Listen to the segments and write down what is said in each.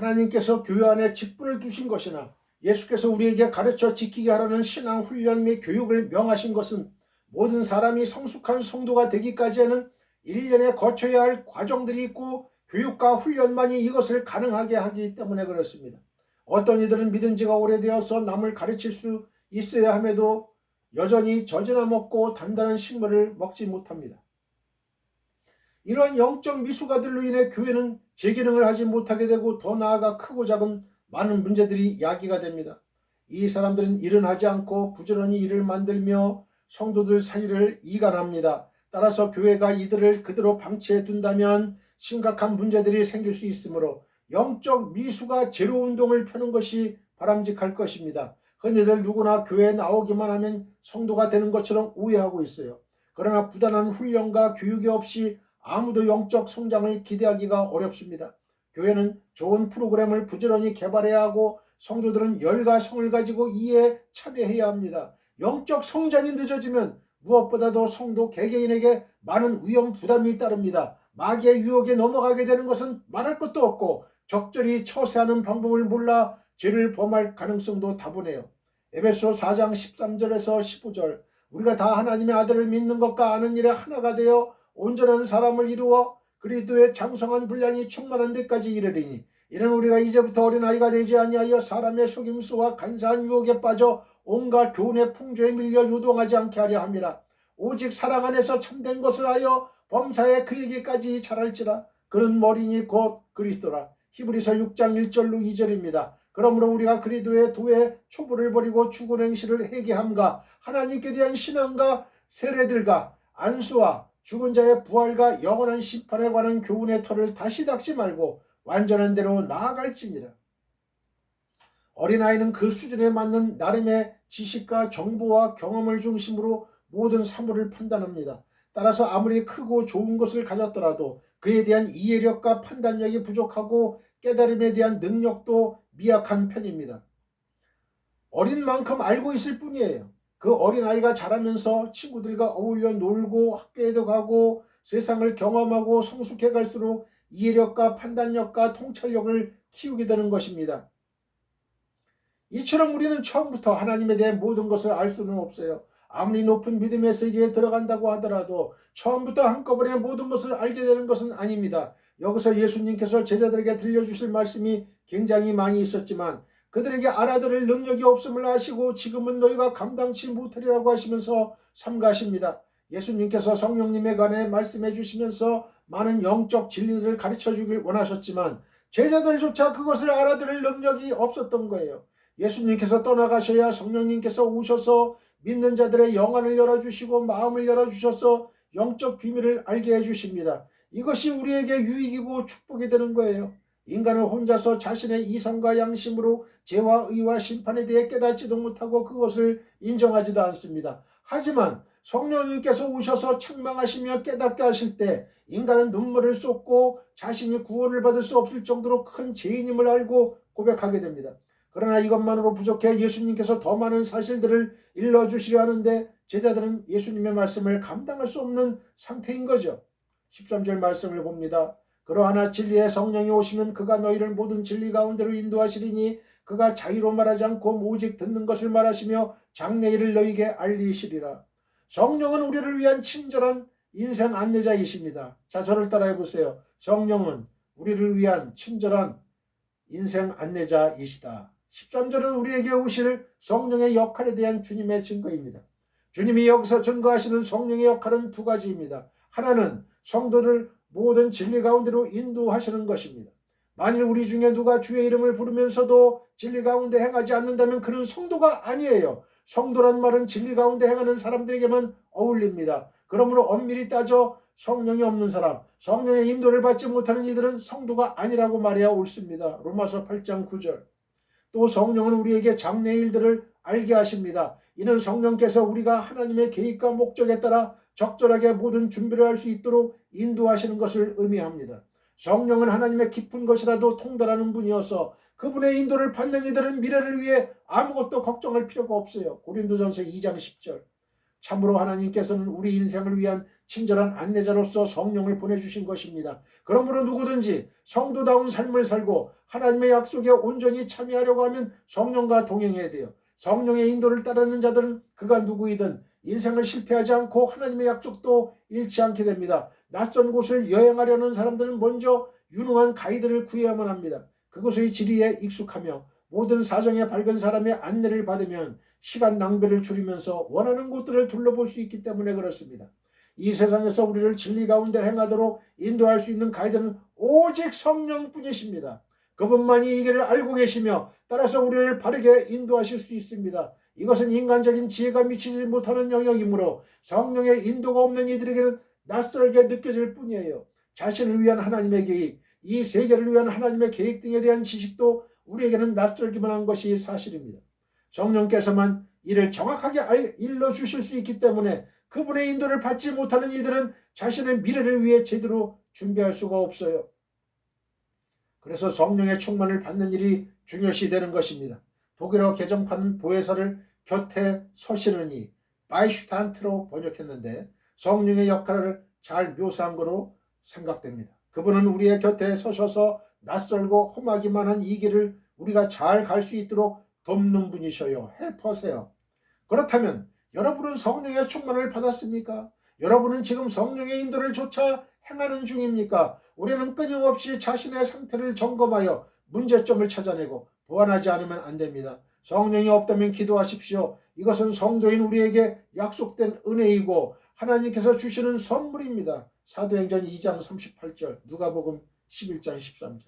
하나님께서 교회 안에 직분을 두신 것이나 예수께서 우리에게 가르쳐 지키게 하라는 신앙 훈련 및 교육을 명하신 것은 모든 사람이 성숙한 성도가 되기까지에는 1년에 거쳐야 할 과정들이 있고 교육과 훈련만이 이것을 가능하게 하기 때문에 그렇습니다. 어떤 이들은 믿은 지가 오래되어서 남을 가르칠 수 있어야 함에도 여전히 젖이나 먹고 단단한 식물을 먹지 못합니다. 이러한 영적 미숙아들로 인해 교회는 제 기능을 하지 못하게 되고 더 나아가 크고 작은 많은 문제들이 야기가 됩니다. 이 사람들은 일은 하지 않고 부지런히 일을 만들며 성도들 사이를 이간합니다. 따라서 교회가 이들을 그대로 방치해 둔다면 심각한 문제들이 생길 수 있으므로 영적 미수가 제로 운동을 펴는 것이 바람직할 것입니다. 흔히들 누구나 교회에 나오기만 하면 성도가 되는 것처럼 오해하고 있어요. 그러나 부단한 훈련과 교육이 없이 아무도 영적 성장을 기대하기가 어렵습니다. 교회는 좋은 프로그램을 부지런히 개발해야 하고 성도들은 열과 성을 가지고 이에 참여해야 합니다. 영적 성장이 늦어지면 무엇보다도 성도 개개인에게 많은 위험 부담이 따릅니다. 마귀의 유혹에 넘어가게 되는 것은 말할 것도 없고 적절히 처세하는 방법을 몰라 죄를 범할 가능성도 다분해요. 에베소 4장 13절에서 15절 우리가 다 하나님의 아들을 믿는 것과 아는 일에 하나가 되어 온전한 사람을 이루어 그리스도의 장성한 분량이 충만한 데까지 이르리니 이는 우리가 이제부터 어린아이가 되지 아니하여 사람의 속임수와 간사한 유혹에 빠져 온갖 교훈의 풍조에 밀려 요동하지 않게 하려 함이라. 오직 사랑 안에서 참된 것을 하여 범사에 그에게까지 자랄지라. 그는 머리니 곧 그리스도라. 히브리서 6장 1절로 2절입니다. 그러므로 우리가 그리스도의 도에 초보를 버리고 죽은 행실을 회개함과 하나님께 대한 신앙과 세례들과 안수와 죽은 자의 부활과 영원한 심판에 관한 교훈의 털을 다시 닦지 말고 완전한 대로 나아갈지니라. 어린아이는 그 수준에 맞는 나름의 지식과 정보와 경험을 중심으로 모든 사물을 판단합니다. 따라서 아무리 크고 좋은 것을 가졌더라도 그에 대한 이해력과 판단력이 부족하고 깨달음에 대한 능력도 미약한 편입니다. 어린 만큼 알고 있을 뿐이에요. 그 어린아이가 자라면서 친구들과 어울려 놀고 학교에도 가고 세상을 경험하고 성숙해 갈수록 이해력과 판단력과 통찰력을 키우게 되는 것입니다. 이처럼 우리는 처음부터 하나님에 대해 모든 것을 알 수는 없어요. 아무리 높은 믿음의 세계에 들어간다고 하더라도 처음부터 한꺼번에 모든 것을 알게 되는 것은 아닙니다. 여기서 예수님께서 제자들에게 들려주실 말씀이 굉장히 많이 있었지만 그들에게 알아들을 능력이 없음을 아시고 지금은 너희가 감당치 못하리라고 하시면서 삼가십니다. 예수님께서 성령님에 관해 말씀해 주시면서 많은 영적 진리들을 가르쳐 주길 원하셨지만 제자들조차 그것을 알아들을 능력이 없었던 거예요. 예수님께서 떠나가셔야 성령님께서 오셔서 믿는 자들의 영안을 열어주시고 마음을 열어주셔서 영적 비밀을 알게 해주십니다. 이것이 우리에게 유익이고 축복이 되는 거예요. 인간은 혼자서 자신의 이성과 양심으로 죄와 의와 심판에 대해 깨닫지도 못하고 그것을 인정하지도 않습니다. 하지만 성령님께서 오셔서 책망하시며 깨닫게 하실 때 인간은 눈물을 쏟고 자신이 구원을 받을 수 없을 정도로 큰 죄인임을 알고 고백하게 됩니다. 그러나 이것만으로 부족해 예수님께서 더 많은 사실들을 일러주시려 하는데 제자들은 예수님의 말씀을 감당할 수 없는 상태인 거죠. 13절 말씀을 봅니다. 그러하나 진리의 성령이 오시면 그가 너희를 모든 진리 가운데로 인도하시리니 그가 자의로 말하지 않고 오직 듣는 것을 말하시며 장래일을 너희에게 알리시리라. 성령은 우리를 위한 친절한 인생 안내자이십니다. 자, 저를 따라해 보세요. 성령은 우리를 위한 친절한 인생 안내자이시다. 13절은 우리에게 오실 성령의 역할에 대한 주님의 증거입니다. 주님이 여기서 증거하시는 성령의 역할은 두 가지입니다. 하나는 성도를 모든 진리 가운데로 인도하시는 것입니다. 만일 우리 중에 누가 주의 이름을 부르면서도 진리 가운데 행하지 않는다면 그는 성도가 아니에요. 성도란 말은 진리 가운데 행하는 사람들에게만 어울립니다. 그러므로 엄밀히 따져 성령이 없는 사람, 성령의 인도를 받지 못하는 이들은 성도가 아니라고 말해야 옳습니다. 로마서 8장 9절. 또 성령은 우리에게 장래의 일들을 알게 하십니다. 이는 성령께서 우리가 하나님의 계획과 목적에 따라 적절하게 모든 준비를 할 수 있도록 인도하시는 것을 의미합니다. 성령은 하나님의 깊은 것이라도 통달하는 분이어서 그분의 인도를 받는 이들은 미래를 위해 아무것도 걱정할 필요가 없어요. 고린도전서 2장 10절. 참으로 하나님께서는 우리 인생을 위한 친절한 안내자로서 성령을 보내주신 것입니다. 그러므로 누구든지 성도다운 삶을 살고 하나님의 약속에 온전히 참여하려고 하면 성령과 동행해야 돼요. 성령의 인도를 따르는 자들은 그가 누구이든 인생을 실패하지 않고 하나님의 약속도 잃지 않게 됩니다. 낯선 곳을 여행하려는 사람들은 먼저 유능한 가이드를 구해야만 합니다. 그곳의 지리에 익숙하며 모든 사정에 밝은 사람의 안내를 받으면 시간 낭비를 줄이면서 원하는 곳들을 둘러볼 수 있기 때문에 그렇습니다. 이 세상에서 우리를 진리 가운데 행하도록 인도할 수 있는 가이드는 오직 성령뿐이십니다. 그분만이 이 길을 알고 계시며 따라서 우리를 바르게 인도하실 수 있습니다. 이것은 인간적인 지혜가 미치지 못하는 영역이므로 성령의 인도가 없는 이들에게는 낯설게 느껴질 뿐이에요. 자신을 위한 하나님의 계획, 이 세계를 위한 하나님의 계획 등에 대한 지식도 우리에게는 낯설기만 한 것이 사실입니다. 성령께서만 이를 정확하게 일러주실 수 있기 때문에 그분의 인도를 받지 못하는 이들은 자신의 미래를 위해 제대로 준비할 수가 없어요. 그래서 성령의 충만을 받는 일이 중요시 되는 것입니다. 독일어 개정판은 보혜사를 곁에 서시느니 바이슈탄트로 번역했는데 성령의 역할을 잘 묘사한 것으로 생각됩니다. 그분은 우리의 곁에 서셔서 낯설고 험하기만 한 이 길을 우리가 잘 갈 수 있도록 돕는 분이셔요. 헬퍼세요. 그렇다면 여러분은 성령의 충만을 받았습니까? 여러분은 지금 성령의 인도를 조차 행하는 중입니까? 우리는 끊임없이 자신의 상태를 점검하여 문제점을 찾아내고 보완하지 않으면 안 됩니다. 성령이 없다면 기도하십시오. 이것은 성도인 우리에게 약속된 은혜이고 하나님께서 주시는 선물입니다. 사도행전 2장 38절, 누가복음 11장 13절.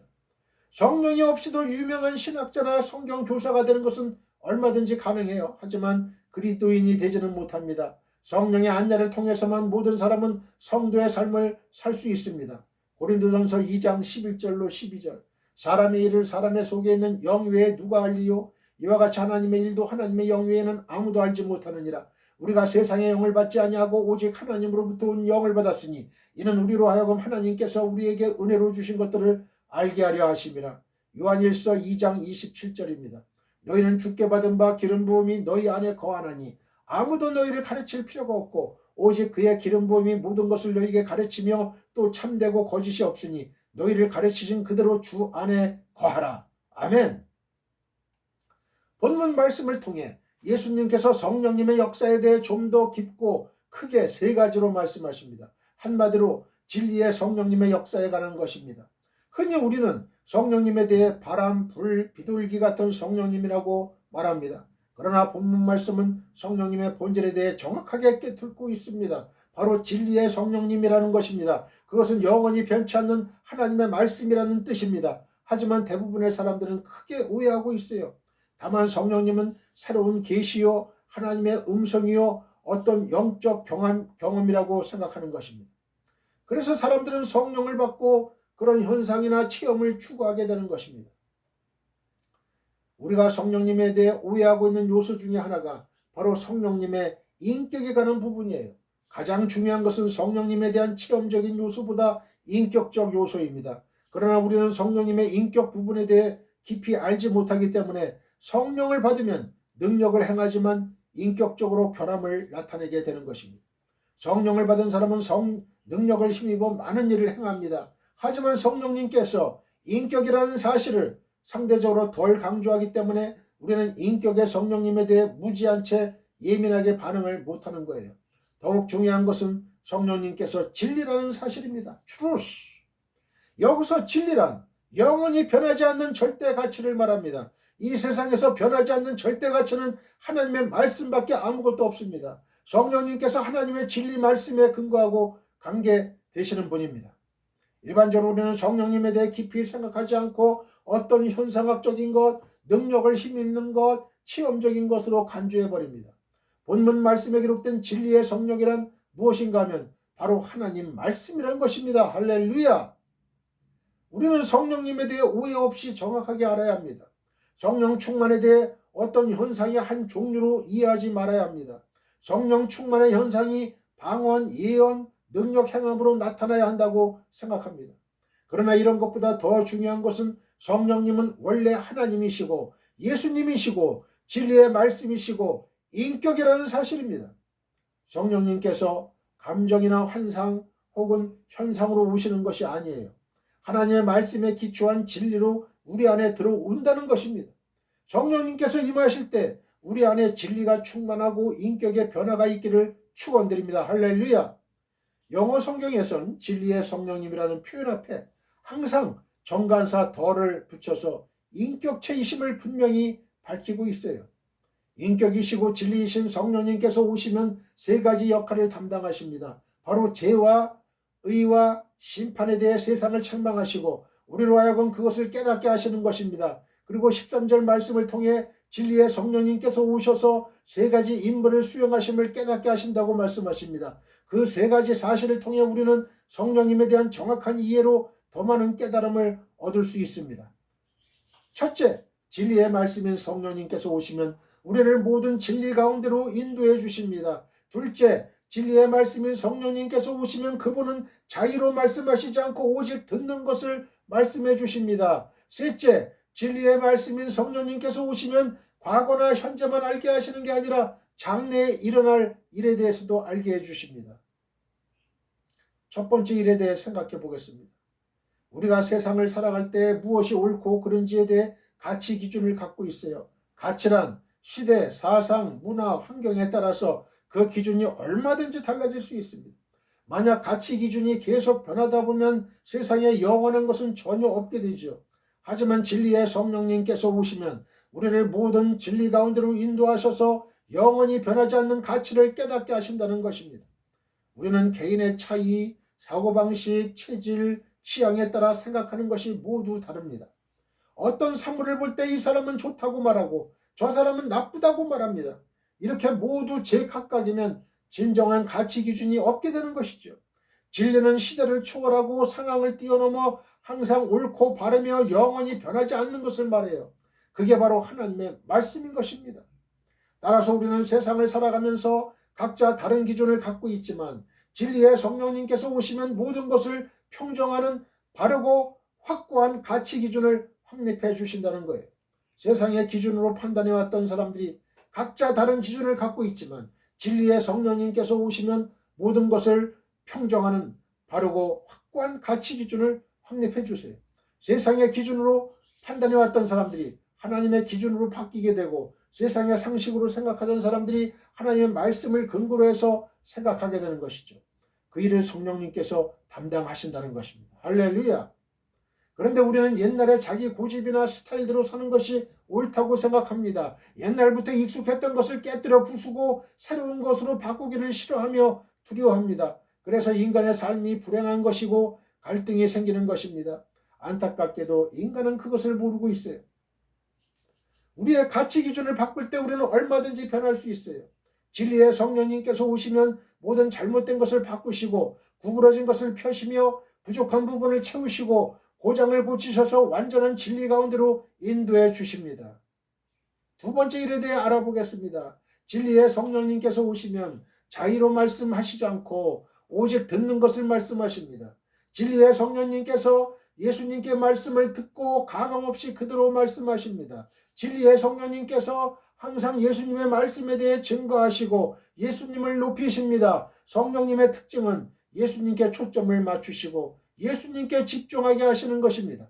성령이 없이도 유명한 신학자나 성경 교사가 되는 것은 얼마든지 가능해요. 하지만 그리스도인이 되지는 못합니다. 성령의 안내를 통해서만 모든 사람은 성도의 삶을 살 수 있습니다. 고린도전서 2장 11절로 12절. 사람의 일을 사람의 속에 있는 영 외에 누가 알리요? 이와 같이 하나님의 일도 하나님의 영 외에는 아무도 알지 못하느니라. 우리가 세상의 영을 받지 아니하고 오직 하나님으로부터 온 영을 받았으니 이는 우리로 하여금 하나님께서 우리에게 은혜로 주신 것들을 알게 하려 하심이라. 요한일서 2장 27절입니다. 너희는 주께 받은 바 기름 부음이 너희 안에 거하나니 아무도 너희를 가르칠 필요가 없고 오직 그의 기름 부음이 모든 것을 너희에게 가르치며 또 참되고 거짓이 없으니 너희를 가르치신 그대로 주 안에 거하라. 아멘. 본문 말씀을 통해 예수님께서 성령님의 역사에 대해 좀 더 깊고 크게 세 가지로 말씀하십니다. 한마디로 진리의 성령님의 역사에 관한 것입니다. 흔히 우리는 성령님에 대해 바람, 불, 비둘기 같은 성령님이라고 말합니다. 그러나 본문 말씀은 성령님의 본질에 대해 정확하게 꿰뚫고 있습니다. 바로 진리의 성령님이라는 것입니다. 그것은 영원히 변치 않는 하나님의 말씀이라는 뜻입니다. 하지만 대부분의 사람들은 크게 오해하고 있어요. 다만 성령님은 새로운 계시요, 하나님의 음성이요, 어떤 영적 경험이라고 생각하는 것입니다. 그래서 사람들은 성령을 받고 그런 현상이나 체험을 추구하게 되는 것입니다. 우리가 성령님에 대해 오해하고 있는 요소 중에 하나가 바로 성령님의 인격에 관한 부분이에요. 가장 중요한 것은 성령님에 대한 체험적인 요소보다 인격적 요소입니다. 그러나 우리는 성령님의 인격 부분에 대해 깊이 알지 못하기 때문에 성령을 받으면 능력을 행하지만 인격적으로 결함을 나타내게 되는 것입니다. 성령을 받은 사람은 능력을 힘입어 많은 일을 행합니다. 하지만 성령님께서 인격이라는 사실을 상대적으로 덜 강조하기 때문에 우리는 인격의 성령님에 대해 무지한 채 예민하게 반응을 못하는 거예요. 더욱 중요한 것은 성령님께서 진리라는 사실입니다. truth. 여기서 진리란 영원히 변하지 않는 절대 가치를 말합니다. 이 세상에서 변하지 않는 절대 가치는 하나님의 말씀밖에 아무것도 없습니다. 성령님께서 하나님의 진리 말씀에 근거하고 관계 되시는 분입니다. 일반적으로 우리는 성령님에 대해 깊이 생각하지 않고 어떤 현상학적인 것, 능력을 힘입는 것, 체험적인 것으로 간주해버립니다. 본문 말씀에 기록된 진리의 성령이란 무엇인가 하면 바로 하나님 말씀이라는 것입니다. 할렐루야! 우리는 성령님에 대해 오해 없이 정확하게 알아야 합니다. 성령 충만에 대해 어떤 현상의 한 종류로 이해하지 말아야 합니다. 성령 충만의 현상이 방언, 예언, 능력 행함으로 나타나야 한다고 생각합니다. 그러나 이런 것보다 더 중요한 것은 성령님은 원래 하나님이시고 예수님이시고 진리의 말씀이시고 인격이라는 사실입니다. 성령님께서 감정이나 환상 혹은 현상으로 오시는 것이 아니에요. 하나님의 말씀에 기초한 진리로 우리 안에 들어온다는 것입니다. 성령님께서 임하실 때 우리 안에 진리가 충만하고 인격의 변화가 있기를 축원드립니다. 할렐루야. 영어 성경에선 진리의 성령님이라는 표현 앞에 항상 정관사 더를 붙여서 인격체이심을 분명히 밝히고 있어요. 인격이시고 진리이신 성령님께서 오시면 세 가지 역할을 담당하십니다. 바로 죄와 의와 심판에 대해 세상을 책망하시고 우리로 하여금 그것을 깨닫게 하시는 것입니다. 그리고 13절 말씀을 통해 진리의 성령님께서 오셔서 세 가지 임무를 수행하심을 깨닫게 하신다고 말씀하십니다. 그 세 가지 사실을 통해 우리는 성령님에 대한 정확한 이해로 더 많은 깨달음을 얻을 수 있습니다. 첫째, 진리의 말씀인 성령님께서 오시면 우리를 모든 진리 가운데로 인도해 주십니다. 둘째, 진리의 말씀인 성령님께서 오시면 그분은 자의로 말씀하시지 않고 오직 듣는 것을 말씀해 주십니다. 셋째, 진리의 말씀인 성령님께서 오시면 과거나 현재만 알게 하시는 게 아니라 장래에 일어날 일에 대해서도 알게 해 주십니다. 첫 번째 일에 대해 생각해 보겠습니다. 우리가 세상을 살아갈 때 무엇이 옳고 그른지에 대해 가치 기준을 갖고 있어요. 가치란 시대, 사상, 문화, 환경에 따라서 그 기준이 얼마든지 달라질 수 있습니다. 만약 가치 기준이 계속 변하다 보면 세상에 영원한 것은 전혀 없게 되죠. 하지만 진리의 성령님께서 오시면 우리를 모든 진리 가운데로 인도하셔서 영원히 변하지 않는 가치를 깨닫게 하신다는 것입니다. 우리는 개인의 차이, 사고방식, 체질, 취향에 따라 생각하는 것이 모두 다릅니다. 어떤 사물을 볼 때 이 사람은 좋다고 말하고 저 사람은 나쁘다고 말합니다. 이렇게 모두 제각각이면 진정한 가치 기준이 없게 되는 것이죠. 진리는 시대를 초월하고 상황을 뛰어넘어 항상 옳고 바르며 영원히 변하지 않는 것을 말해요. 그게 바로 하나님의 말씀인 것입니다. 따라서 우리는 세상을 살아가면서 각자 다른 기준을 갖고 있지만 진리의 성령님께서 오시면 모든 것을 평정하는 바르고 확고한 가치 기준을 확립해 주신다는 거예요. 세상의 기준으로 판단해왔던 사람들이 각자 다른 기준을 갖고 있지만 진리의 성령님께서 오시면 모든 것을 평정하는 바르고 확고한 가치 기준을 확립해 주세요. 세상의 기준으로 판단해왔던 사람들이 하나님의 기준으로 바뀌게 되고 세상의 상식으로 생각하던 사람들이 하나님의 말씀을 근거로 해서 생각하게 되는 것이죠. 그 일을 성령님께서 담당하신다는 것입니다. 할렐루야. 그런데 우리는 옛날에 자기 고집이나 스타일대로 사는 것이 옳다고 생각합니다. 옛날부터 익숙했던 것을 깨뜨려 부수고 새로운 것으로 바꾸기를 싫어하며 두려워합니다. 그래서 인간의 삶이 불행한 것이고 갈등이 생기는 것입니다. 안타깝게도 인간은 그것을 모르고 있어요. 우리의 가치 기준을 바꿀 때 우리는 얼마든지 변할 수 있어요. 진리의 성령님께서 오시면 모든 잘못된 것을 바꾸시고 구부러진 것을 펴시며 부족한 부분을 채우시고 고장을 고치셔서 완전한 진리 가운데로 인도해 주십니다. 두 번째 일에 대해 알아보겠습니다. 진리의 성령님께서 오시면 자의로 말씀하시지 않고 오직 듣는 것을 말씀하십니다. 진리의 성령님께서 예수님께 말씀을 듣고 가감없이 그대로 말씀하십니다. 진리의 성령님께서 항상 예수님의 말씀에 대해 증거하시고 예수님을 높이십니다. 성령님의 특징은 예수님께 초점을 맞추시고 예수님께 집중하게 하시는 것입니다.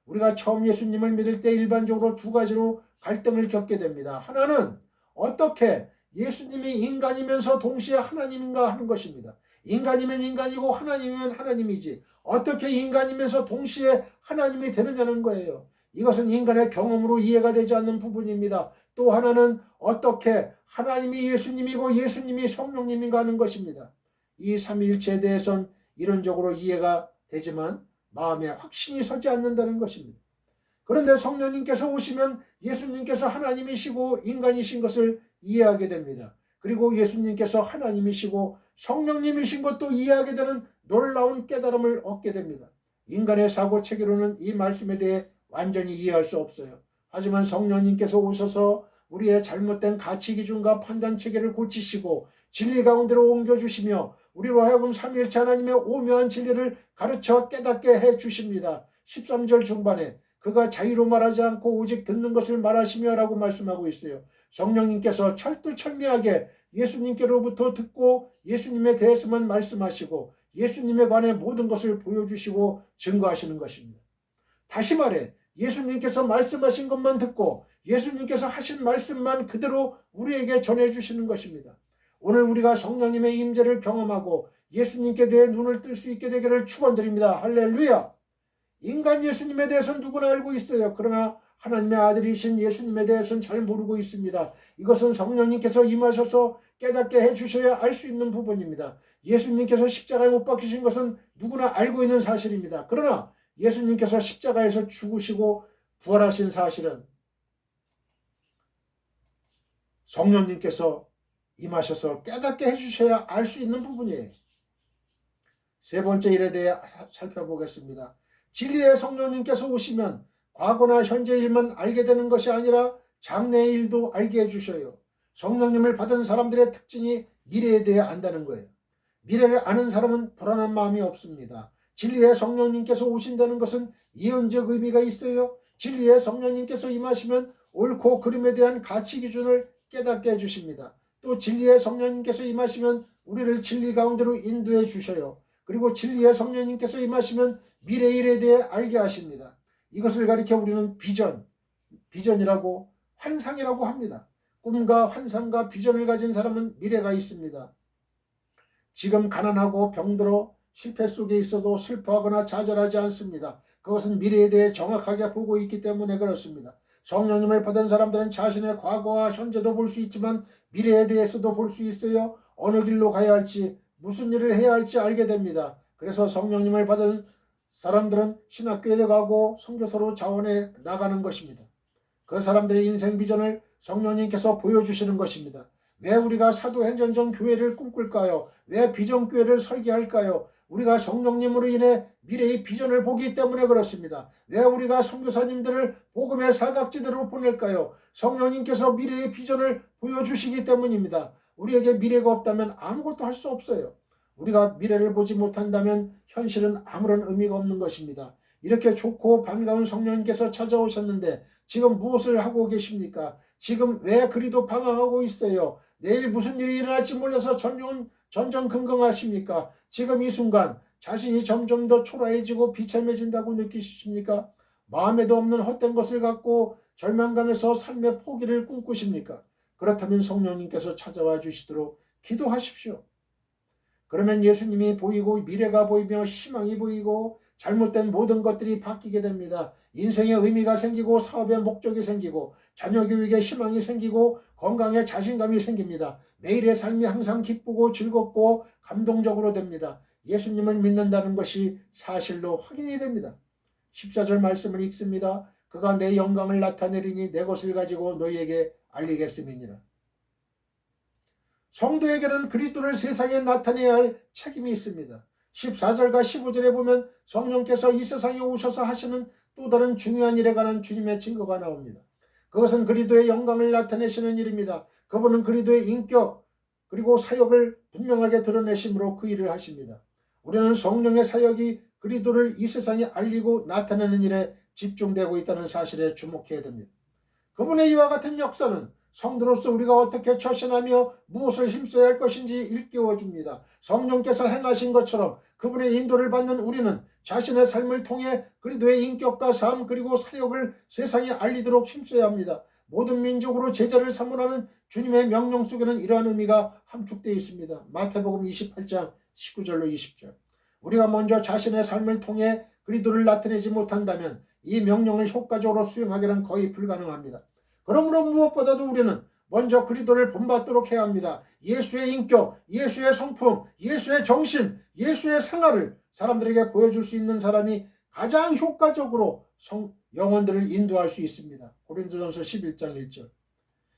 우리가 처음 예수님을 믿을 때 일반적으로 두 가지로 갈등을 겪게 됩니다. 하나는 어떻게 예수님이 인간이면서 동시에 하나님인가 하는 것입니다. 인간이면 인간이고 하나님이면 하나님이지 어떻게 인간이면서 동시에 하나님이 되느냐는 거예요. 이것은 인간의 경험으로 이해가 되지 않는 부분입니다. 또 하나는 어떻게 하나님이 예수님이고 예수님이 성령님인가 하는 것입니다. 이 삼위일체에 대해서는 이론적으로 이해가 되지만 마음에 확신이 서지 않는다는 것입니다. 그런데 성령님께서 오시면 예수님께서 하나님이시고 인간이신 것을 이해하게 됩니다. 그리고 예수님께서 하나님이시고 성령님이신 것도 이해하게 되는 놀라운 깨달음을 얻게 됩니다. 인간의 사고 체계로는 이 말씀에 대해 완전히 이해할 수 없어요. 하지만 성령님께서 오셔서 우리의 잘못된 가치 기준과 판단 체계를 고치시고 진리 가운데로 옮겨주시며 우리로 하여금 삼위일체 하나님의 오묘한 진리를 가르쳐 깨닫게 해주십니다. 13절 중반에 그가 자의로 말하지 않고 오직 듣는 것을 말하시며 라고 말씀하고 있어요. 성령님께서 철두철미하게 예수님께로부터 듣고 예수님에 대해서만 말씀하시고 예수님에 관해 모든 것을 보여주시고 증거하시는 것입니다. 다시 말해 예수님께서 말씀하신 것만 듣고 예수님께서 하신 말씀만 그대로 우리에게 전해주시는 것입니다. 오늘 우리가 성령님의 임재를 경험하고 예수님께 대해 눈을 뜰 수 있게 되기를 축원드립니다. 할렐루야. 인간 예수님에 대해서는 누구나 알고 있어요. 그러나 하나님의 아들이신 예수님에 대해서는 잘 모르고 있습니다. 이것은 성령님께서 임하셔서 깨닫게 해주셔야 알 수 있는 부분입니다. 예수님께서 십자가에 못 박히신 것은 누구나 알고 있는 사실입니다. 그러나 예수님께서 십자가에서 죽으시고 부활하신 사실은 성령님께서 임하셔서 깨닫게 해주셔야 알 수 있는 부분이에요. 세 번째 일에 대해 살펴보겠습니다. 진리의 성령님께서 오시면 과거나 현재 일만 알게 되는 것이 아니라 장래의 일도 알게 해주셔요. 성령님을 받은 사람들의 특징이 미래에 대해 안다는 거예요. 미래를 아는 사람은 불안한 마음이 없습니다. 진리의 성령님께서 오신다는 것은 예언적 의미가 있어요. 진리의 성령님께서 임하시면 옳고 그름에 대한 가치 기준을 깨닫게 해주십니다. 또 진리의 성령님께서 임하시면 우리를 진리 가운데로 인도해 주셔요. 그리고 진리의 성령님께서 임하시면 미래 일에 대해 알게 하십니다. 이것을 가리켜 우리는 비전이라고 환상이라고 합니다. 꿈과 환상과 비전을 가진 사람은 미래가 있습니다. 지금 가난하고 병들어 실패 속에 있어도 슬퍼하거나 좌절하지 않습니다. 그것은 미래에 대해 정확하게 보고 있기 때문에 그렇습니다. 성령님을 받은 사람들은 자신의 과거와 현재도 볼 수 있지만 미래에 대해서도 볼 수 있어요. 어느 길로 가야 할지 무슨 일을 해야 할지 알게 됩니다. 그래서 성령님을 받은 사람들은 신학교에 가고 선교사로 자원해 나가는 것입니다. 그 사람들의 인생 비전을 성령님께서 보여주시는 것입니다. 왜 우리가 사도행전전 교회를 꿈꿀까요? 왜 비전교회를 설계할까요? 우리가 성령님으로 인해 미래의 비전을 보기 때문에 그렇습니다. 왜 우리가 선교사님들을 복음의 사각지대로 보낼까요? 성령님께서 미래의 비전을 보여주시기 때문입니다. 우리에게 미래가 없다면 아무것도 할 수 없어요. 우리가 미래를 보지 못한다면 현실은 아무런 의미가 없는 것입니다. 이렇게 좋고 반가운 성령님께서 찾아오셨는데 지금 무엇을 하고 계십니까? 지금 왜 그리도 방황하고 있어요? 내일 무슨 일이 일어날지 몰라서 전전긍긍하십니까? 지금 이 순간 자신이 점점 더 초라해지고 비참해진다고 느끼십니까? 마음에도 없는 헛된 것을 갖고 절망감에서 삶의 포기를 꿈꾸십니까? 그렇다면 성령님께서 찾아와 주시도록 기도하십시오. 그러면 예수님이 보이고 미래가 보이며 희망이 보이고 잘못된 모든 것들이 바뀌게 됩니다. 인생의 의미가 생기고 사업의 목적이 생기고 자녀 교육에 희망이 생기고 건강에 자신감이 생깁니다. 매일의 삶이 항상 기쁘고 즐겁고 감동적으로 됩니다. 예수님을 믿는다는 것이 사실로 확인이 됩니다. 14절 말씀을 읽습니다. 그가 내 영광을 나타내리니 내 것을 가지고 너희에게 알리겠음이니라. 성도에게는 그리스도를 세상에 나타내야 할 책임이 있습니다. 14절과 15절에 보면 성령께서 이 세상에 오셔서 하시는 또 다른 중요한 일에 관한 주님의 증거가 나옵니다. 그것은 그리스도의 영광을 나타내시는 일입니다. 그분은 그리스도의 인격 그리고 사역을 분명하게 드러내심으로 그 일을 하십니다. 우리는 성령의 사역이 그리스도를 이 세상에 알리고 나타내는 일에 집중되고 있다는 사실에 주목해야 됩니다. 그분의 이와 같은 역사는 성도로서 우리가 어떻게 처신하며 무엇을 힘써야 할 것인지 일깨워줍니다. 성령께서 행하신 것처럼 그분의 인도를 받는 우리는 자신의 삶을 통해 그리스도의 인격과 삶 그리고 사역을 세상에 알리도록 힘써야 합니다. 모든 민족으로 제자를 삼으라는 주님의 명령 속에는 이러한 의미가 함축되어 있습니다. 마태복음 28장 19절로 20절. 우리가 먼저 자신의 삶을 통해 그리스도를 나타내지 못한다면 이 명령을 효과적으로 수행하기는 거의 불가능합니다. 그러므로 무엇보다도 우리는 먼저 그리스도를 본받도록 해야 합니다. 예수의 인격, 예수의 성품, 예수의 정신, 예수의 생활을 사람들에게 보여줄 수 있는 사람이 가장 효과적으로 영혼들을 인도할 수 있습니다. 고린도전서 11장 1절.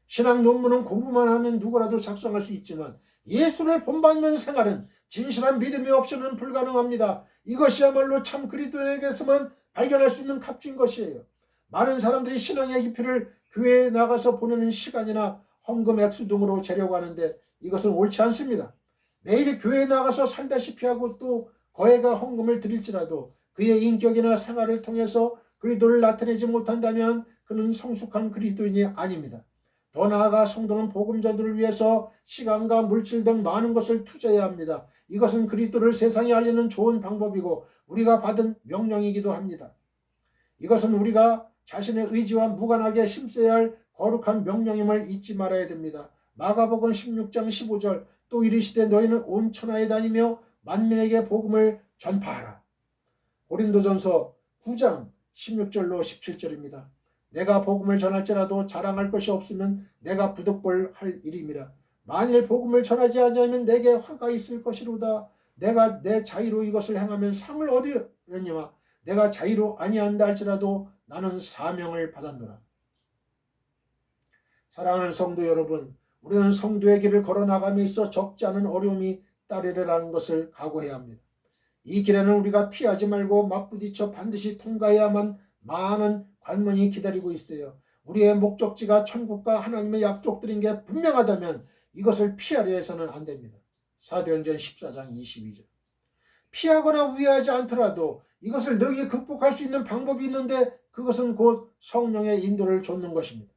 신학 논문은 공부만 하면 누구라도 작성할 수 있지만 예수를 본받는 생활은 진실한 믿음이 없이는 불가능합니다. 이것이야말로 참 그리스도에게서만 발견할 수 있는 값진 것이에요. 많은 사람들이 신앙의 깊이를 교회에 나가서 보내는 시간이나 헌금 액수 등으로 재려고 하는데 이것은 옳지 않습니다. 매일 교회에 나가서 살다시피 하고 또 거액의 헌금을 드릴지라도 그의 인격이나 생활을 통해서 그리스도를 나타내지 못한다면 그는 성숙한 그리스도인이 아닙니다. 더 나아가 성도는 복음자들을 위해서 시간과 물질 등 많은 것을 투자해야 합니다. 이것은 그리스도를 세상에 알리는 좋은 방법이고 우리가 받은 명령이기도 합니다. 이것은 우리가 자신의 의지와 무관하게 힘써야 할 거룩한 명령임을 잊지 말아야 됩니다. 마가복음 16장 15절 또 이르시되 너희는 온 천하에 다니며 만민에게 복음을 전파하라. 고린도전서 9장 16절로 17절입니다. 내가 복음을 전할지라도 자랑할 것이 없으면 내가 부득볼 할 일임이라. 만일 복음을 전하지 아니하면 내게 화가 있을 것이로다. 내가 내 자의로 이것을 행하면 상을 얻으려니와 내가 자의로 아니한다 할지라도 나는 사명을 받았노라. 사랑하는 성도 여러분, 우리는 성도의 길을 걸어나감에 있어 적지 않은 어려움이 따르리라는 것을 각오해야 합니다. 이 길에는 우리가 피하지 말고 맞부딪혀 반드시 통과해야만 많은 관문이 기다리고 있어요. 우리의 목적지가 천국과 하나님의 약속들인 게 분명하다면 이것을 피하려 해서는 안 됩니다. 사도행전 14장 22절. 피하거나 우회하지 않더라도 이것을 너희에 극복할 수 있는 방법이 있는데 그것은 곧 성령의 인도를 좇는 것입니다.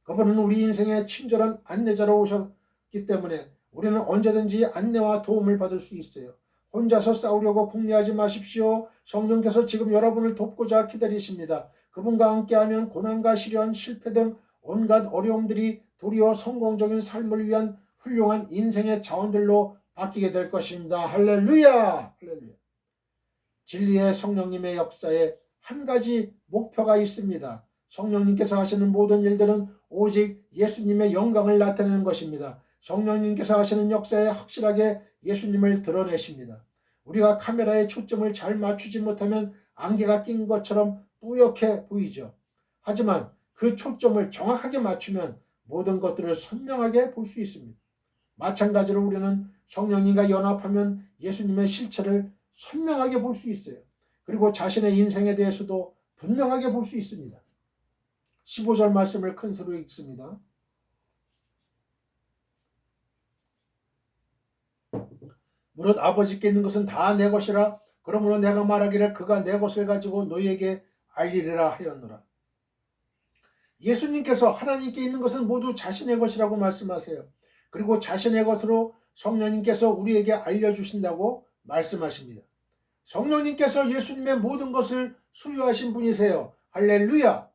그분은 우리 인생의 친절한 안내자로 오셨기 때문에 우리는 언제든지 안내와 도움을 받을 수 있어요. 혼자서 싸우려고 궁리하지 마십시오. 성령께서 지금 여러분을 돕고자 기다리십니다. 그분과 함께하면 고난과 시련, 실패 등 온갖 어려움들이 도리어 성공적인 삶을 위한 훌륭한 인생의 자원들로 바뀌게 될 것입니다. 할렐루야! 할렐루야! 진리의 성령님의 역사에 한 가지 목표가 있습니다. 성령님께서 하시는 모든 일들은 오직 예수님의 영광을 나타내는 것입니다. 성령님께서 하시는 역사에 확실하게 예수님을 드러내십니다. 우리가 카메라에 초점을 잘 맞추지 못하면 안개가 낀 것처럼 뿌옇게 보이죠. 하지만 그 초점을 정확하게 맞추면 모든 것들을 선명하게 볼 수 있습니다. 마찬가지로 우리는 성령님과 연합하면 예수님의 실체를 선명하게 볼 수 있어요. 그리고 자신의 인생에 대해서도 분명하게 볼 수 있습니다. 15절 말씀을 큰 소리로 읽습니다. 무릇 아버지께 있는 것은 다 내 것이라 그러므로 내가 말하기를 그가 내 것을 가지고 너희에게 알리리라 하였노라. 예수님께서 하나님께 있는 것은 모두 자신의 것이라고 말씀하세요. 그리고 자신의 것으로 성령님께서 우리에게 알려주신다고 말씀하십니다. 성령님께서 예수님의 모든 것을 소유하신 분이세요. 할렐루야!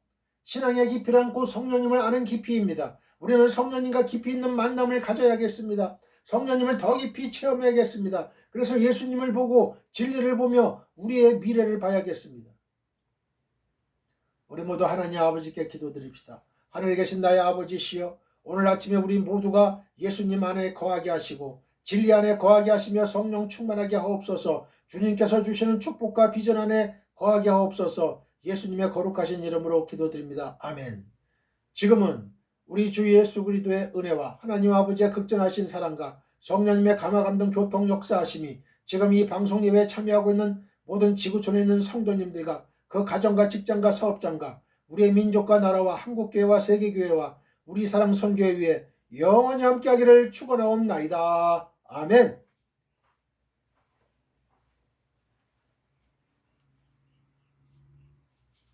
신앙의 깊이란 곧 성령님을 아는 깊이입니다. 우리는 성령님과 깊이 있는 만남을 가져야겠습니다. 성령님을 더 깊이 체험해야겠습니다. 그래서 예수님을 보고 진리를 보며 우리의 미래를 봐야겠습니다. 우리 모두 하나님 아버지께 기도드립시다. 하늘에 계신 나의 아버지시여, 오늘 아침에 우리 모두가 예수님 안에 거하게 하시고 진리 안에 거하게 하시며 성령 충만하게 하옵소서. 주님께서 주시는 축복과 비전 안에 거하게 하옵소서. 예수님의 거룩하신 이름으로 기도드립니다. 아멘. 지금은 우리 주 예수 그리스도의 은혜와 하나님 아버지의 극전하신 사랑과 성령님의 감화감동 교통 역사하심이 지금 이 방송 예배에 참여하고 있는 모든 지구촌에 있는 성도님들과 그 가정과 직장과 사업장과 우리의 민족과 나라와 한국교회와 세계교회와 우리 사랑 선교회 위에 영원히 함께하기를 축원하옵나이다. 아멘.